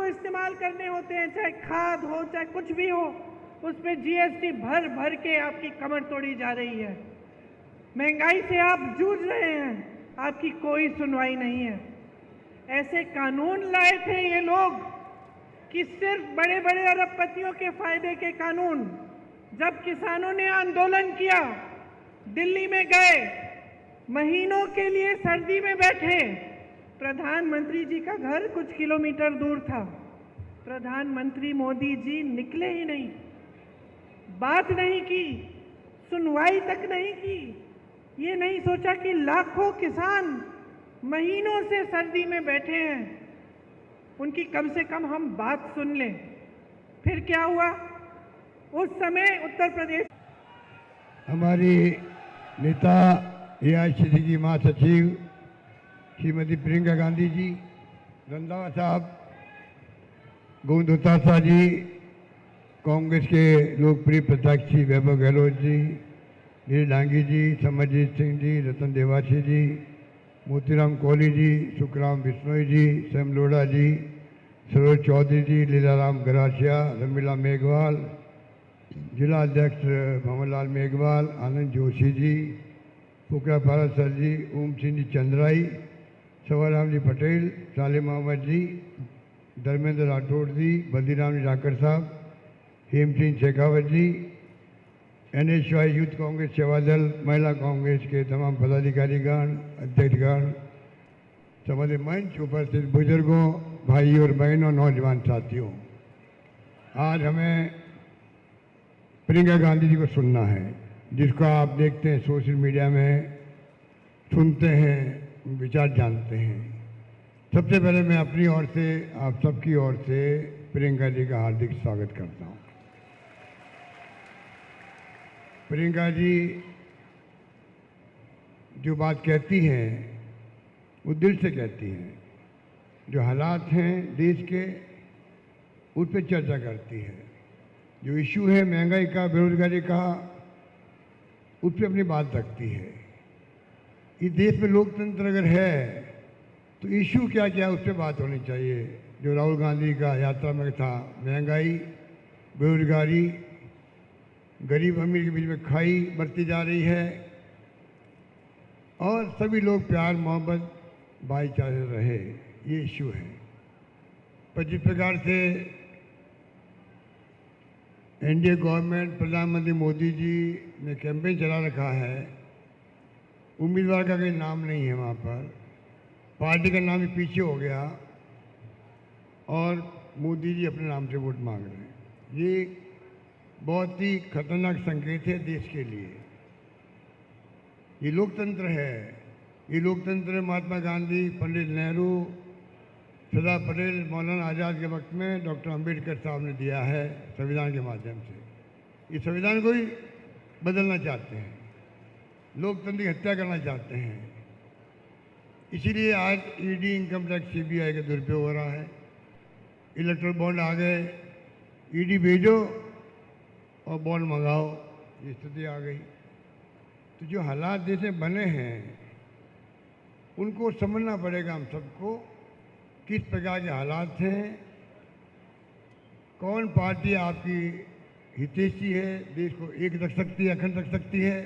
जो इस्तेमाल करने होते हैं, चाहे खाद हो चाहे कुछ भी हो, उस पर जीएसटी भर भर के आपकी कमर तोड़ी जा रही है। महंगाई से आप जूझ रहे हैं, आपकी कोई सुनवाई नहीं है। ऐसे कानून लाए थे ये लोग कि सिर्फ बड़े बड़े अरबपतियों के फायदे के कानून। जब किसानों ने आंदोलन किया, दिल्ली में गए, महीनों के लिए सर्दी में बैठे, प्रधानमंत्री जी का घर कुछ किलोमीटर दूर था, प्रधानमंत्री मोदी जी निकले ही नहीं, बात नहीं की, सुनवाई तक नहीं की। ये नहीं सोचा कि लाखों किसान महीनों से सर्दी में बैठे हैं, उनकी कम से कम हम बात सुन लें। फिर क्या हुआ? उस समय उत्तर प्रदेश हमारी नेता एआईसीसी की महासचिव श्रीमती प्रियंका गांधी जी, रंधावा साहब, गोविंद दोतारा जी, कांग्रेस के लोकप्रिय प्रत्याशी वैभव गहलोत जी, नील डांगी जी, समरजीत सिंह जी, रतन देवासी जी, मोतीराम कोहली जी, सुखराम बिश्नोई जी, सैम लोढ़ा जी, सरोज चौधरी जी, लीलाराम गरासिया, रमीला मेघवाल, जिला अध्यक्ष मोहम्मद लाल मेघवाल, आनंद जोशी जी, फुकरा फारस सर जी, ओम सिंह जी चंद्राई, सवाराम जी पटेल, साले मोहम्मद जी, धर्मेंद्र राठौड़ जी, बद्रीराम जी राकर साहब, हेम सिंह शेखावत जी, NSY यूथ कांग्रेस सेवा दल, महिला कांग्रेस के तमाम पदाधिकारीगण, अध्यक्षगण, संबंधित मंच, उपस्थित बुजुर्गों, भाई और बहनों, नौजवान साथियों, आज हमें प्रियंका गांधी जी को सुनना है, जिसको आप देखते हैं सोशल मीडिया में, सुनते हैं, विचार जानते हैं। सबसे पहले मैं अपनी ओर से, आप सबकी ओर से प्रियंका जी का हार्दिक स्वागत करता हूं। प्रियंका जी जो बात कहती हैं वो दिल से कहती हैं, जो हालात हैं देश के उस पर चर्चा करती है, जो इशू है महंगाई का, बेरोजगारी का, उस पर अपनी बात रखती है। इस देश में लोकतंत्र अगर है तो इशू क्या क्या उस पर बात होनी चाहिए। जो राहुल गांधी का यात्रा में था, महंगाई, बेरोजगारी, गरीब अमीर के बीच में खाई बढ़ती जा रही है और सभी लोग प्यार मोहब्बत भाईचारे रहे, ये इशू है। पर जिस प्रकार से एनडीए गवर्नमेंट, प्रधानमंत्री मोदी जी ने कैंपेन चला रखा है, उम्मीदवार का कोई नाम नहीं है वहाँ पर, पार्टी का नाम ही पीछे हो गया और मोदी जी अपने नाम से वोट मांग रहे हैं। ये बहुत ही खतरनाक संकेत है देश के लिए। ये लोकतंत्र है, ये लोकतंत्र महात्मा गांधी, पंडित नेहरू, सरदार पटेल, मौलाना आज़ाद के वक्त में डॉक्टर अंबेडकर साहब ने दिया है संविधान के माध्यम से। इस संविधान को ही बदलना चाहते हैं, लोकतंत्र की हत्या करना चाहते हैं। इसीलिए आज ईडी, इनकम टैक्स, सीबीआई का दुरुपयोग हो रहा है। इलेक्ट्रल बॉन्ड आ गए, ईडी भेजो और बॉन्ड मंगाओ, ये स्थिति आ गई। तो जो हालात देश में बने हैं उनको समझना पड़ेगा हम सबको, किस प्रकार के हालात हैं, कौन पार्टी आपकी हितैषी है, देश को एक रख सकती है, अखंड रख सकती है।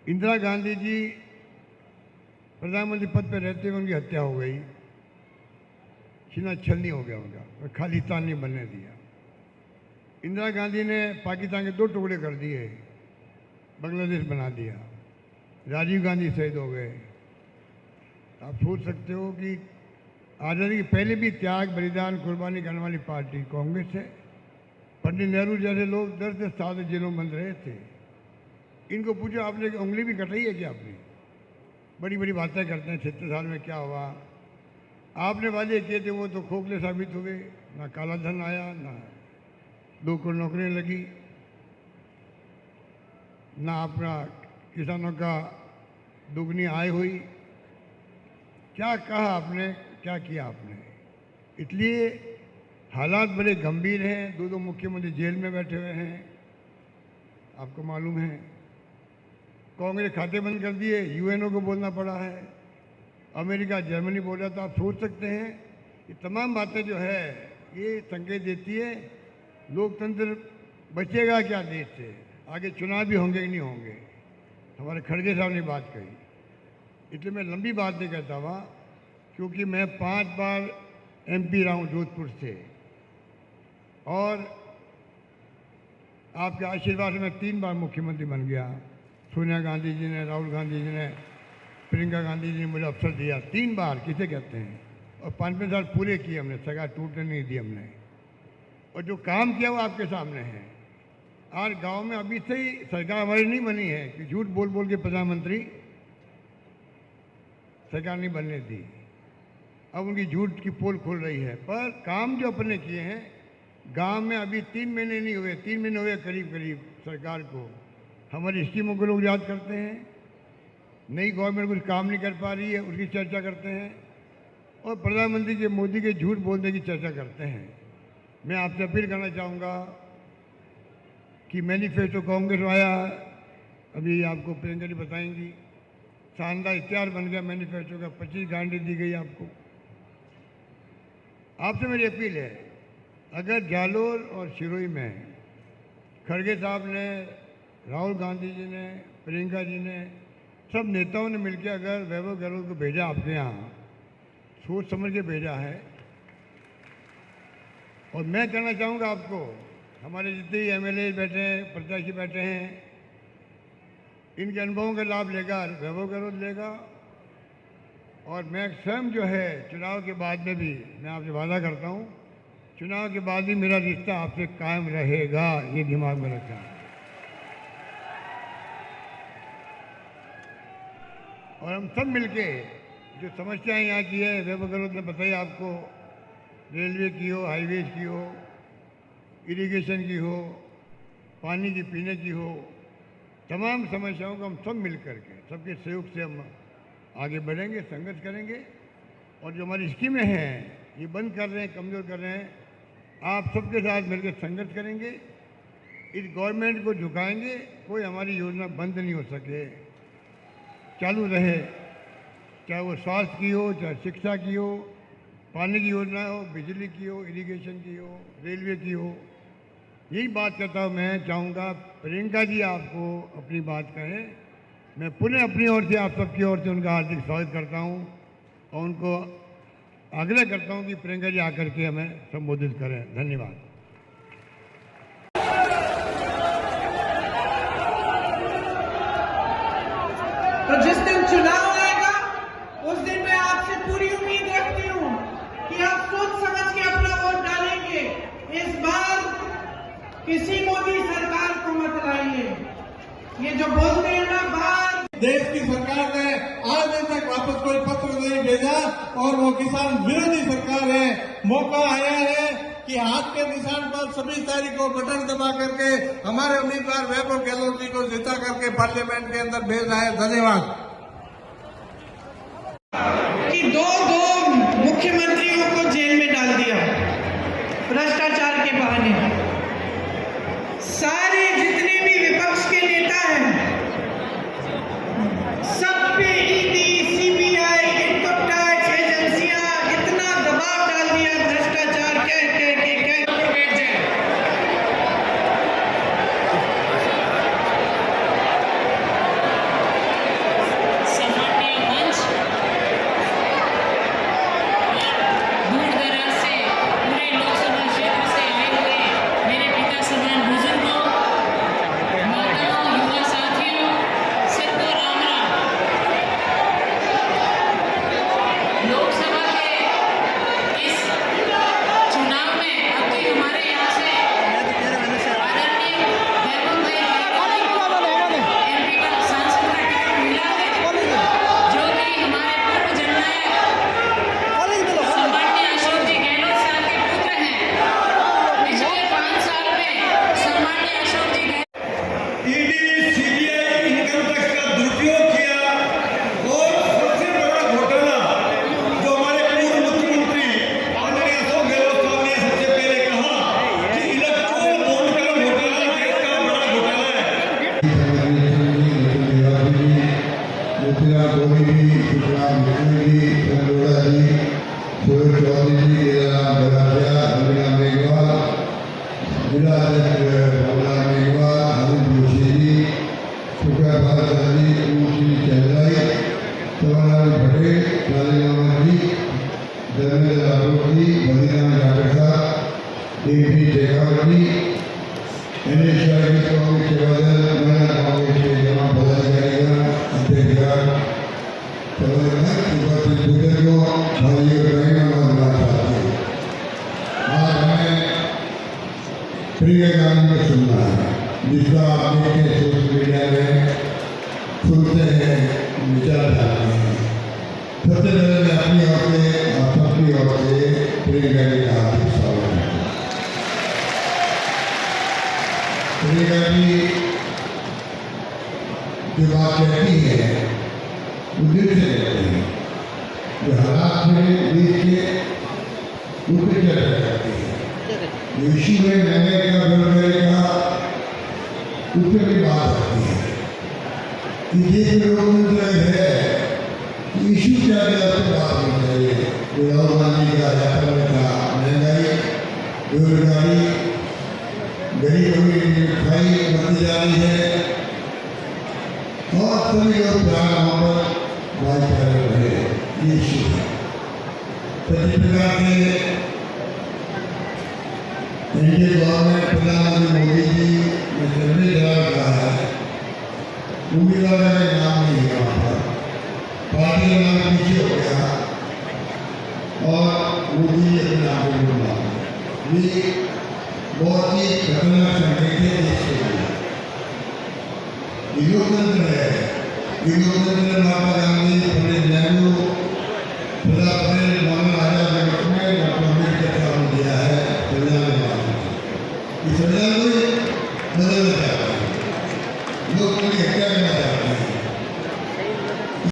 इंदिरा गांधी जी प्रधानमंत्री पद पर रहते हुए उनकी हत्या हो गई, सीना छलनी हो गया उनका, खालिस्तान नहीं बनने दिया। इंदिरा गांधी ने पाकिस्तान के 2 टुकड़े कर दिए, बांग्लादेश बना दिया। राजीव गांधी शहीद हो गए। आप सोच सकते हो कि आज़ादी के पहले भी त्याग, बलिदान, कुर्बानी करने वाली पार्टी कांग्रेस है। पंडित नेहरू जैसे लोग 10 साल जेलों में बंद रहे थे। इनको पूछो, आपने उंगली भी कटाई है क्या? आपने बड़ी बड़ी बातें करते हैं, 76 साल में क्या हुआ। आपने वादे किए थे वो तो खोखले साबित हुए, ना काला धन आया, ना 2 करोड़ नौकरियाँ लगी, ना अपना किसानों का दुगनी आय हुई। क्या कहा आपने, क्या किया आपने? इसलिए हालात बड़े गंभीर हैं। 2 मुख्यमंत्री जेल में बैठे हुए हैं, आपको मालूम है। कांग्रेस खाते बंद कर दिए, यूएनओ को बोलना पड़ा है। अमेरिका, जर्मनी बोला। तो आप सोच सकते हैं ये तमाम बातें जो है ये संकेत देती है लोकतंत्र बचेगा क्या देश से, आगे चुनाव भी होंगे कि नहीं होंगे। हमारे खड़गे साहब ने बात कही, इसलिए मैं लंबी बात नहीं कहता हुआ, क्योंकि मैं 5 बार MP रहा हूँ जोधपुर से, और आपके आशीर्वाद से मैं 3 बार मुख्यमंत्री बन गया। सोनिया गांधी जी ने, राहुल गांधी जी ने, प्रियंका गांधी जी ने मुझे अवसर दिया 3 बार, किसे कहते हैं, और 5 साल पूरे किए हमने, सरकार टूटने नहीं दी हमने, और जो काम किया वो आपके सामने है। आज गांव में अभी से ही सरकार हमारी नहीं बनी है कि झूठ बोल बोल के प्रधानमंत्री सरकार नहीं बनने दी, अब उनकी झूठ की पोल खोल रही है। पर काम जो अपने किए हैं गांव में, अभी 3 महीने नहीं हुए, 3 महीने हुए करीब करीब सरकार को, हमारी स्कीमों को लोग याद करते हैं। नई गवर्नमेंट कुछ काम नहीं कर पा रही है उसकी चर्चा करते हैं, और प्रधानमंत्री के मोदी के झूठ बोलने की चर्चा करते हैं। मैं आपसे अपील करना चाहूँगा कि मैनिफेस्टो कांग्रेस आया, अभी आपको प्रियंका जी बताएंगी, शानदार इतिहास बन गया मैनिफेस्टो का, 25 गारंटी दी गई आपको। आपसे मेरी अपील है, अगर जालोर और सिरोही में खड़गे साहब ने, राहुल गांधी जी ने, प्रियंका जी ने, सब नेताओं ने मिलकर अगर वैभव गहलोत को भेजा आपके यहाँ, सोच समझ के भेजा है, और मैं कहना चाहूँगा आपको, हमारे जितने MLA बैठे हैं, प्रत्याशी बैठे हैं, इनके अनुभवों का लाभ लेगा वैभव गहलोत लेगा, और मैं स्वयं जो है चुनाव के बाद में भी, मैं आपसे वादा करता हूँ, चुनाव के बाद भी मेरा रिश्ता आपसे कायम रहेगा, ये दिमाग में रखना। और हम सब मिलके जो समस्याएं यहाँ की है, वैभव गहलोत ने बताई आपको, रेलवे की हो, हाईवेज की हो, इरिगेशन की हो, पानी की पीने की हो, तमाम समस्याओं को हम सब मिल करके, सबके सहयोग से हम आगे बढ़ेंगे, संघर्ष करेंगे, और जो हमारी स्कीमें हैं ये बंद कर रहे हैं, कमज़ोर कर रहे हैं, आप सबके साथ मिलकर संघर्ष करेंगे, इस गवर्नमेंट को झुकाएंगे, कोई हमारी योजना बंद नहीं हो सके, चालू रहे, चाहे वो स्वास्थ्य की हो, चाहे शिक्षा की हो, पानी की योजना हो, बिजली की हो, इरिगेशन की हो, रेलवे की हो। यही बात करता हूँ, मैं चाहूँगा प्रियंका जी आपको अपनी बात कहें। मैं पुनः अपनी ओर से, आप सबकी ओर से उनका हार्दिक स्वागत करता हूँ, और उनको आग्रह करता हूँ कि प्रियंका जी आकर के हमें संबोधित करें। धन्यवाद। तो जिस दिन चुनाव आएगा उस दिन मैं आपसे पूरी उम्मीद रखती हूँ कि आप सोच समझ के अपना वोट डालेंगे। इस बार किसी मोदी सरकार को मत लाइए। ये जो बोलते हैं ना बात, देश की सरकार ने आज दिन तक वापस कोई पत्र नहीं भेजा, और वो किसान विरोधी सरकार है। मौका आया है कि हाथ के निशान पर 26 तारीख को बटन दबा करके हमारे उम्मीदवार वैभव गहलोत जी को जिता करके पार्लियामेंट के अंदर भेजना है। धन्यवाद। कि दो मुख्यमंत्रियों को जेल में डाल दिया भ्रष्टाचार के बहाने। सारे जितने भी विपक्ष के नेता हैं सब पे ED, CBI, इनकम टैक्स एजेंसियां इतना दबाव डाल दिया भ्रष्टाचार जिलाध्यक्ष बाबूलाल मेघवाल, अनिल जोशी जी, सुखा भारत जी, ऊँची चंद्राई, सवालाल पटेल, लालीनामा जी, धर्मेंद्र राठौर जी, बद्रीनाथ डॉक्टर साहब, देवी शेखावत जी, एनएसआई की कांग्रेस के बदल महिला कांग्रेस के जमा पदाधिकारियों, अध्यक्षगण, उपस्थित बुजुर्गों, भाइयों बहनों और माताओं, आज हमें प्रियंका गांधी को सुनना है, जिसका आप देखते हैं सोशल मीडिया में, सुनते हैं, विचार डालते हैं। सबसे पहले मैं अपनी ओर से और सबकी ओर से प्रियंका जी का हार्दिक स्वागत करता हूँ। प्रियंका जी जो बात कहती है वो दिल से कहती है, जो हालात में देश के उनके चर्चा करती है, जो इशू में महंगाई का बेरोजगारी का उस पर भी बात करती है कि देश में लोगों में है इशू क्या क्या उससे बात होनी चाहिए। जो राहुल गांधी का यात्रा में था, महंगाई, बेरोजगारी, गरीबों की खाई बढ़ती जा रही है और सभी लोग प्यार मोहब्बत भाईचारे रहे, ये इशू है। सभी प्रकार से एनडीए गवर्नमेंट प्रधानमंत्री मोदी जी ने सर्वे करा कहा है, उम्मीदवार का नाम नहीं है वहाँ पर, पार्टी का नाम पीछे हो गया और मोदी अपने नाम को बोला। ये बहुत ही खतरनाक संकेत है देश के लिए। लोकतंत्र है, ये लोकतंत्र महात्मा गांधी, पंडित नेहरू, सरदार पटेल, मौलाना आजाद ने डॉक्टर अम्बेडकर का नाम दिया है संविधान में। इस संविधान को बदलना चाहते हैं लोग, अपनी हत्या